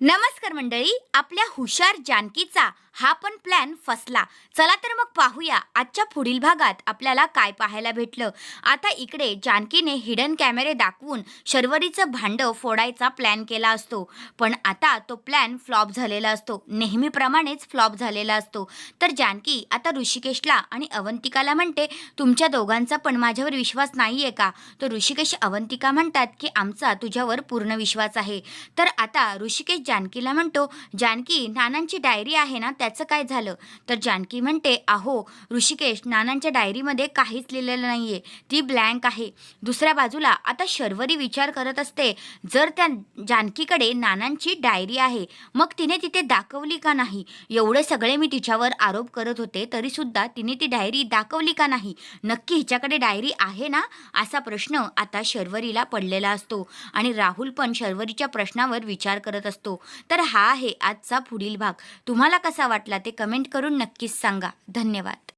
नमस्कार मंडळी, आपल्या हुशार जानकीचा हा पण प्लॅन फसला. चला तर मग पाहूया आजच्या पुढील भागात आपल्याला काय पाहायला भेटलं. आता इकडे जानकीने हिडन कॅमेरे दाखवून शर्वरीचं भांडं फोडायचा प्लॅन केला असतो, पण आता तो प्लॅन फ्लॉप झालेला असतो. नेहमीप्रमाणेच फ्लॉप झालेला असतो. तर जानकी आता ऋषिकेशला आणि अवंतिकाला म्हणते, तुमच्या दोघांचा पण माझ्यावर विश्वास नाहीये का? तर ऋषिकेश अवंतिका म्हणतात की आमचा तुझ्यावर पूर्ण विश्वास आहे. तर आता ऋषिकेश जानकीला म्हणतो, जानकी नानांची डायरी आहे ना, त्याचं काय झालं? तर जानकी म्हणते, अहो ऋषिकेश, नानांच्या डायरीमध्ये काहीच लिहिलेलं नाहीये, ती ब्लँक आहे. दुसऱ्या बाजूला आता शर्वरी विचार करत असते, जर त्या जानकीकडे नानांची डायरी आहे, मग तिने तिथे दाखवली का नाही? एवढे सगळे मी तिच्यावर आरोप करत होते तरी सुद्धा तिने ती डायरी दाखवली का नाही? नक्की हिच्याकडे डायरी आहे ना? असा प्रश्न आता शर्वरीला पडलेला असतो आणि राहुल पण शर्वरीच्या प्रश्नावर विचार करत असतो. तर हा आहे आजचा पुढील भाग. तुम्हाला कसा वाटला ते कमेंट करून नक्कीच सांगा. धन्यवाद.